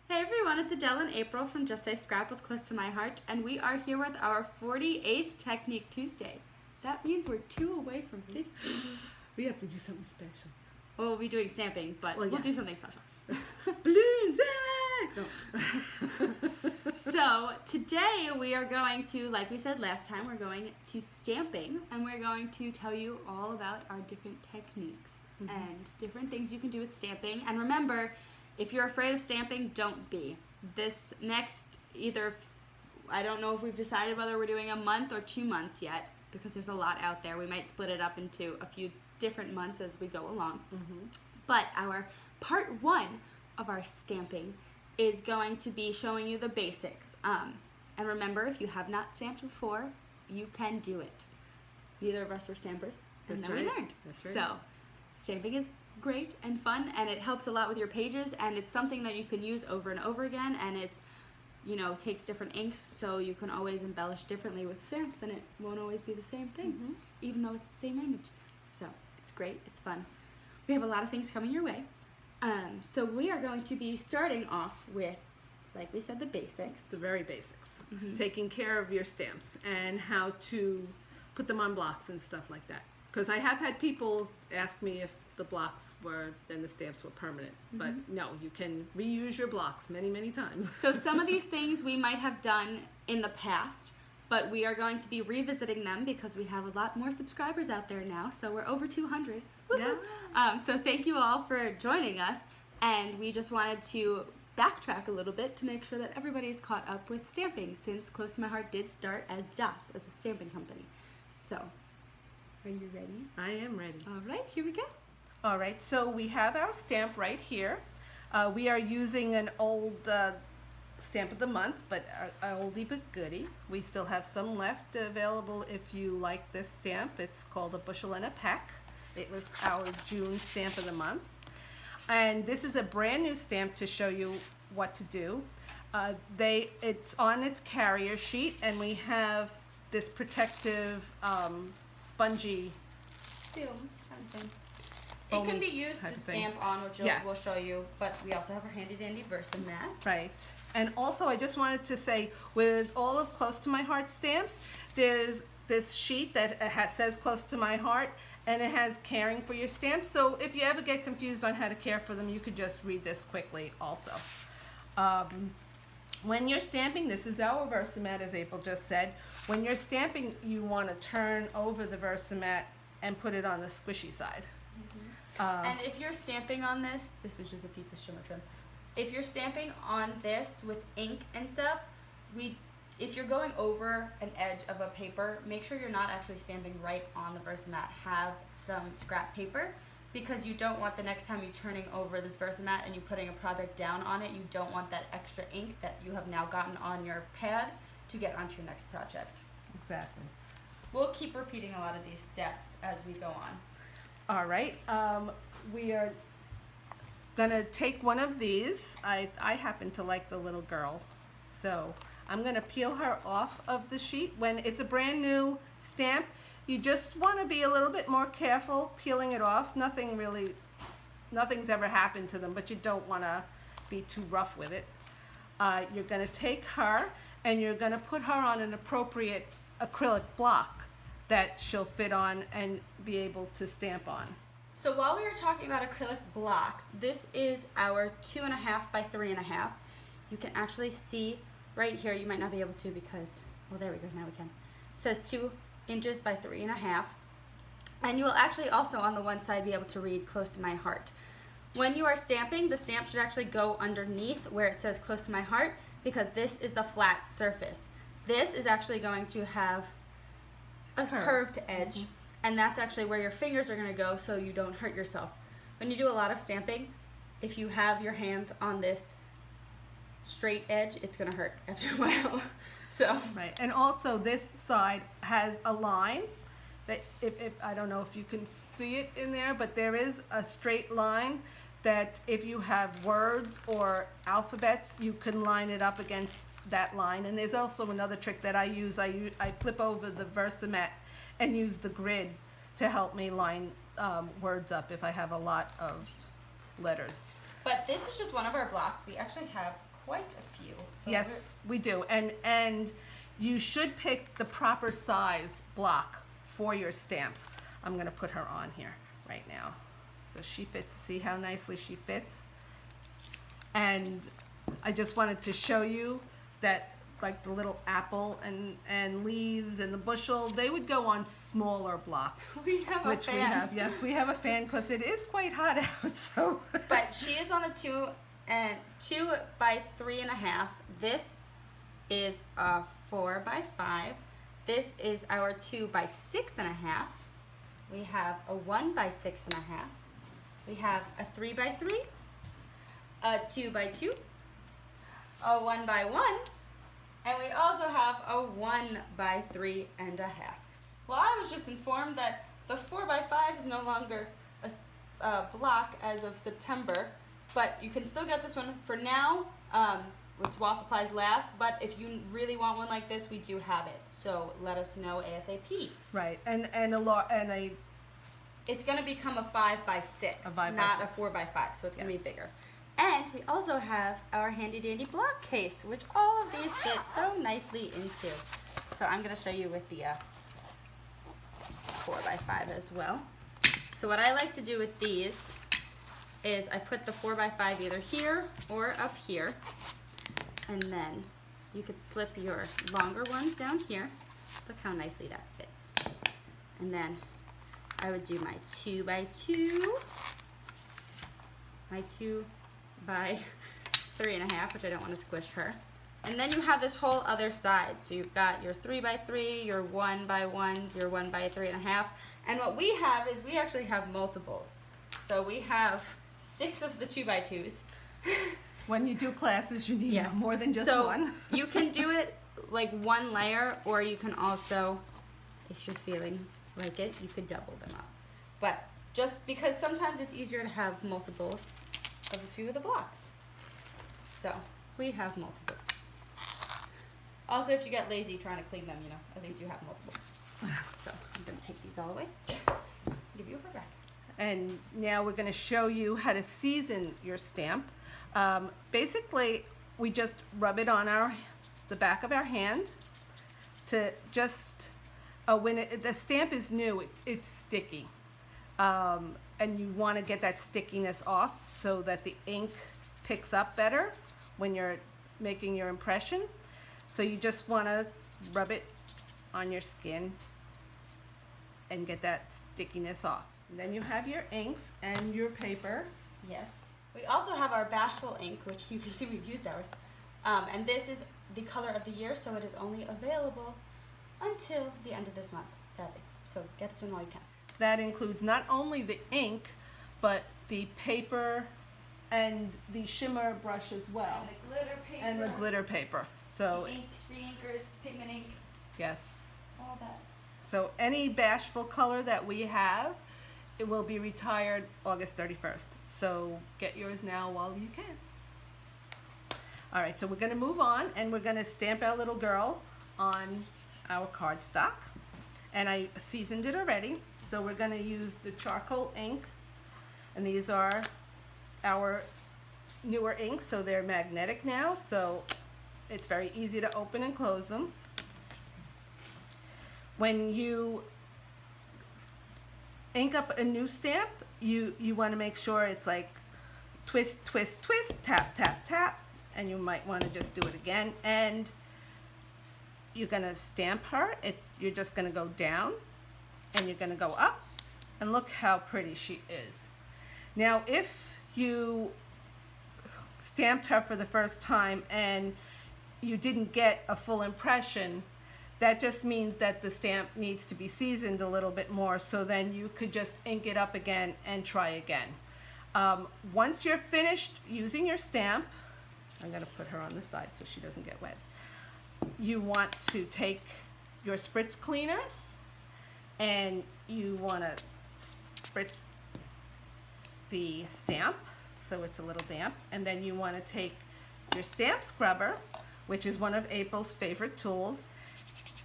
Hey everyone, it's Adele and April from Just Say Scrap with Close to My Heart, and we are here with our 48th Technique Tuesday. That means we're 2 away from 50. We have to do something special. Well, we'll be doing stamping, but we'll do something special. Balloons! No. So today we are going to, like we said last time, we're going to stamping, and we're going to tell you all about our different techniques and different things you can do with stamping. And remember, if you're afraid of stamping, don't be. This next, I don't know if we've decided whether we're doing a month or 2 months yet, because there's a lot out there. We might split it up into a few different months as we go along. But our part 1 of our stamping is going to be showing you the basics. And remember, if you have not stamped before, you can do it. Neither of us were stampers, and then we learned. That's right. So stamping is great and fun, and it helps a lot with your pages, and it's something that you can use over and over again, and it's, takes different inks, so you can always embellish differently with stamps, and it won't always be the same thing, even though it's the same image. So it's great, it's fun. We have a lot of things coming your way. So we are going to be starting off with, like we said, the basics. The very basics. Taking care of your stamps and how to put them on blocks and stuff like that. Because I have had people ask me if the blocks then the stamps were permanent. But no, you can reuse your blocks many, many times. So some of these things we might have done in the past, but we are going to be revisiting them because we have a lot more subscribers out there now. So we're over 200. Yeah. So thank you all for joining us. And we just wanted to backtrack a little bit to make sure that everybody's caught up with stamping, since Close to My Heart did start as Dots, as a stamping company. So, are you ready? I am ready. All right, here we go. All right, so we have our stamp right here. We are using an old stamp of the month, but our oldie but goodie. We still have some left available if you like this stamp. It's called a bushel and a peck. It was our June stamp of the month. And this is a brand new stamp to show you what to do. It's on its carrier sheet, and we have this protective spongy Film kind of thing. It can be used to stamp on, which we'll show you, but we also have our handy dandy Versamat. Right. And also I just wanted to say, with all of Close to My Heart stamps, there's this sheet that says Close to My Heart, and it has caring for your stamps. So if you ever get confused on how to care for them, you could just read this quickly also. When you're stamping, this is our Versamat, as April just said. When you're stamping, you want to turn over the Versamat and put it on the squishy side. And if you're stamping on this was just a piece of shimmer trim. If you're stamping on this with ink and stuff, if you're going over an edge of a paper, make sure you're not actually stamping right on the Versamat. Have some scrap paper, because you don't want the next time you're turning over this Versamat and you're putting a project down on it, you don't want that extra ink that you have now gotten on your pad to get onto your next project. Exactly. We'll keep repeating a lot of these steps as we go on. All right, we are gonna take one of these. I happen to like the little girl, so I'm gonna peel her off of the sheet. When it's a brand new stamp, you just wanna be a little bit more careful peeling it off. Nothing's ever happened to them, but you don't wanna be too rough with it. You're gonna take her and you're gonna put her on an appropriate acrylic block that she'll fit on and be able to stamp on. So while we were talking about acrylic blocks, this is our 2.5 by 3.5. You can actually see right here, you might not be able to because, well, there we go, now we can. It says 2 inches by 3.5. And you will actually also on the one side be able to read Close to My Heart. When you are stamping, the stamp should actually go underneath where it says Close to My Heart, because this is the flat surface. This is actually going to have a curved edge, and that's actually where your fingers are going to go so you don't hurt yourself. When you do a lot of stamping, if you have your hands on this straight edge, it's going to hurt after a while. So right, and also this side has a line that if I don't know if you can see it in there, but there is a straight line that if you have words or alphabets, you can line it up against that line. And there's also another trick that I use. I flip over the Versamat and use the grid to help me line words up if I have a lot of letters. But this is just one of our blocks. We actually have quite a few. So Yes, we do. And you should pick the proper size block for your stamps. I'm going to put her on here right now. So she fits. See how nicely she fits? And I just wanted to show you that like the little apple and leaves and the bushel, they would go on smaller blocks. We have a which fan. we have. Yes, we have a fan because it is quite hot out. So But she is on the 2 by 3.5. This is a 4 by 5. This is our 2 by 6.5. We have a 1 by 6.5. We have a 3 by 3, a 2 by 2, a 1 by 1, and we also have a 1 by 3.5. Well, I was just informed that the 4 by 5 is no longer a block as of September, but you can still get this one for now, while supplies last. But if you really want one like this, we do have it. So let us know ASAP. right, and a It's going to become a 5 by 6, A 5 by not 6. a 4 by 5. So it's going to Yes. be bigger. And we also have our handy dandy block case, which all of these fit so nicely into. So I'm going to show you with the 4 by 5 as well. So what I like to do with these is I put the 4 by 5 either here or up here. And then you could slip your longer ones down here. Look how nicely that fits. And then I would do my 2 by 2, my 2 by 3.5, which I don't want to squish her. And then you have this whole other side. So you've got your 3 by 3, your 1 by 1s, your 1 by 3.5. And what we have is we actually have multiples. So we have 6 of the 2 by 2s. when you do classes, you need Yes. more than just So one. you can do it like one layer, or you can also, if you're feeling like it, you could double them up. But just because sometimes it's easier to have multiples of a few of the blocks. So we have multiples. Also, if you get lazy trying to clean them, you know, at least you have multiples. So I'm gonna take these all away. Give you her back. And now we're going to show you how to season your stamp. Basically, we just rub it on the back of our hand to just, when the stamp is new, it's sticky. And you want to get that stickiness off so that the ink picks up better when you're making your impression. So you just want to rub it on your skin and get that stickiness off. And then you have your inks and your paper. Yes. We also have our Bashful ink, which you can see we've used ours. And this is the color of the year, so it is only available until the end of this month, sadly. So get this one while you can. That includes not only the ink, but the paper and the shimmer brush as well. And the glitter paper. And the glitter paper. So, Inks, reinkers, pigment ink, yes. all that. So any Bashful color that we have, it will be retired August 31st. So get yours now while you can. All right, so we're going to move on and we're going to stamp our little girl on our cardstock. And I seasoned it already. So we're going to use the charcoal ink. And these are our newer inks, so they're magnetic now. So it's very easy to open and close them. When you ink up a new stamp, you want to make sure it's like twist, twist, twist, tap, tap, tap, and you might want to just do it again. And you're going to stamp her. You're just going to go down and you're going to go up, and look how pretty she is. Now, if you stamped her for the first time and you didn't get a full impression, that just means that the stamp needs to be seasoned a little bit more, so then you could just ink it up again and try again. Once you're finished using your stamp, I'm going to put her on the side so she doesn't get wet. You want to take your spritz cleaner and you want to spritz the stamp so it's a little damp, and then you want to take your stamp scrubber, which is one of April's favorite tools,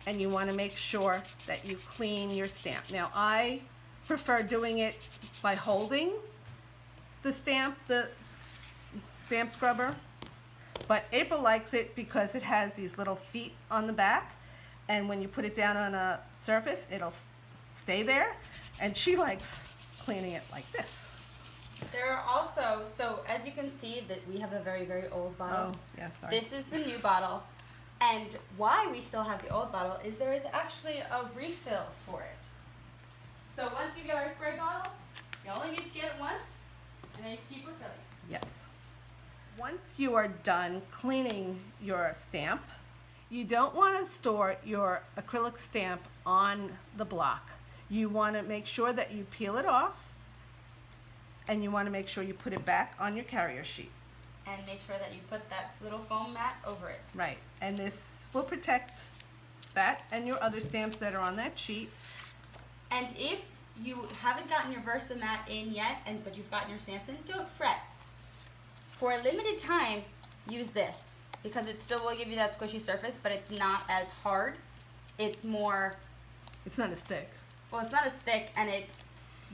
and you want to make sure that you clean your stamp. Now, I prefer doing it by holding the stamp scrubber, But April likes it because it has these little feet on the back, and when you put it down on a surface, it'll stay there. And she likes cleaning it like this. There are also, so as you can see that we have a very, very old bottle. Oh, yeah, sorry. This is the new bottle. And why we still have the old bottle is there is actually a refill for it. So once you get our spray bottle, you only need to get it once, and then you keep refilling. Yes. Once you are done cleaning your stamp, you don't want to store your acrylic stamp on the block. You want to make sure that you peel it off, and you want to make sure you put it back on your carrier sheet. And make sure that you put that little foam mat over it. Right, and this will protect that and your other stamps that are on that sheet. And if you haven't gotten your Versamat in yet, but you've gotten your stamps in, don't fret. For a limited time, use this because it still will give you that squishy surface, but it's not as hard. It's more, It's not as thick. well, it's not as thick, and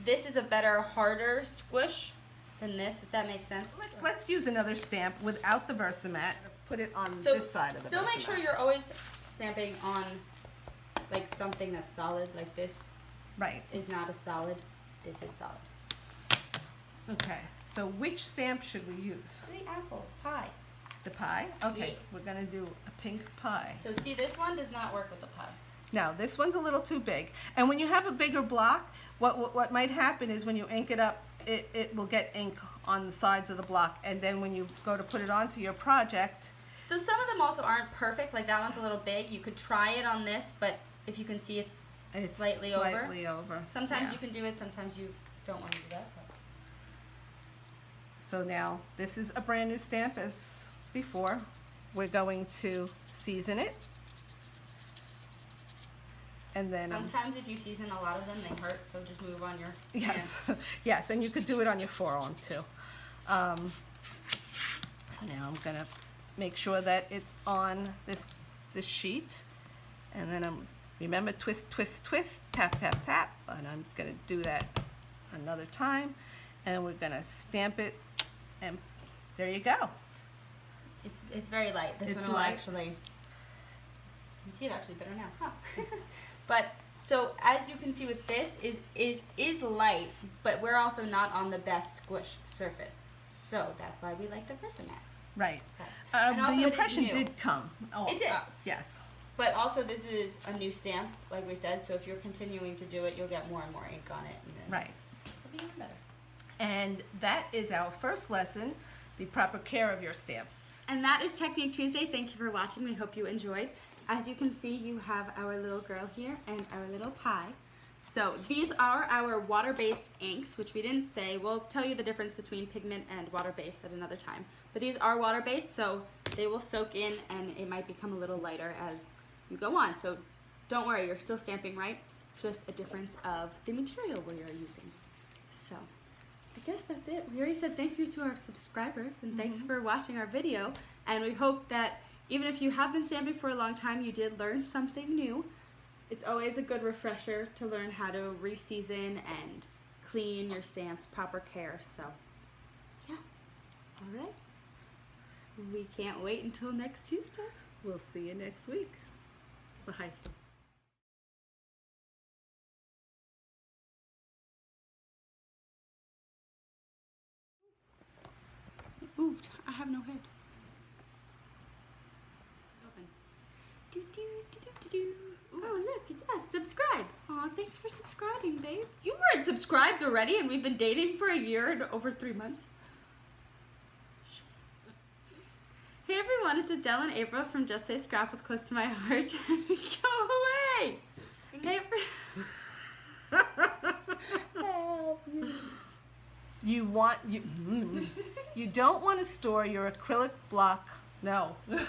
this is a better, harder squish than this, if that makes sense. Let's use another stamp without the Versamat. Put it on So this side of the still make Versamat. sure you're always stamping on like something that's solid, like this Right. is not a solid, this is solid. Okay. So which stamp should we use? The apple pie. The pie? Okay. Yeah. We're gonna do a pink pie. So see, this one does not work with the pie. Now this one's a little too big. And when you have a bigger block, what might happen is when you ink it up, it will get ink on the sides of the block, and then when you go to put it onto your project, So some of them also aren't perfect, like that one's a little big. You could try it on this, but if you can see it's slightly over. Slightly over. Sometimes Yeah. you can do it, sometimes you don't want to do that. So now this is a brand new stamp as before. We're going to season it. And then Sometimes if you season a lot of them, they hurt, so just move on your yes, hand. yes, and you could do it on your forearm too. So now I'm gonna make sure that it's on this sheet, and then remember twist, twist, twist, tap, tap, tap. And I'm gonna do that another time, and we're gonna stamp it, and there you go. It's very light. This It's one will light. actually, you can see it actually better now, huh? But so as you can see with this is light, but we're also not on the best squish surface. So that's why we like the Versamat. Right. Yes. And also The it is impression new. did come. Oh, It did. Yes. But also this is a new stamp, like we said, so if you're continuing to do it, you'll get more and more ink on it. And then Right. it'll be even better. And that is our first lesson, the proper care of your stamps. And that is Technique Tuesday. Thank you for watching. We hope you enjoyed. As you can see, you have our little girl here and our little pie. So these are our water-based inks, which we didn't say. We'll tell you the difference between pigment and water-based at another time. But these are water-based, so they will soak in and it might become a little lighter as you go on. So don't worry, you're still stamping right. It's just a difference of the material we are using. So I guess that's it. We already said thank you to our subscribers and thanks for watching our video. And we hope that even if you have been stamping for a long time, you did learn something new. It's always a good refresher to learn how to reseason and clean your stamps, proper care. So yeah, all right. We can't wait until next Tuesday. We'll see you next week. Bye. It moved. I have no head. Open. Do do do do do do. Oh look, it's us. Subscribe. Aw, thanks for subscribing, babe. You weren't subscribed already, and we've been dating for a year and over 3 months. Hey everyone, it's Adele and April from Just Say Scrap with Close to My Heart. Go away. Hey, help me. You don't want to store your acrylic block. No. Happy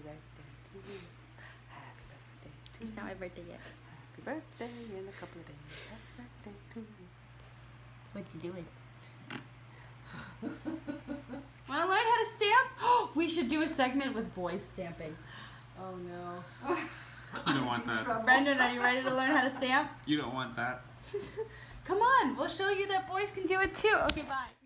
birthday to you. Happy birthday to It's not my birthday yet. Happy birthday in a couple of days. Happy birthday to you. What you doing? Want to learn how to stamp? We should do a segment with boys stamping. Oh no. You don't want that. Brendan, are you ready to learn how to stamp? You don't want that. fun. We'll show you that boys can do it too. Okay, bye.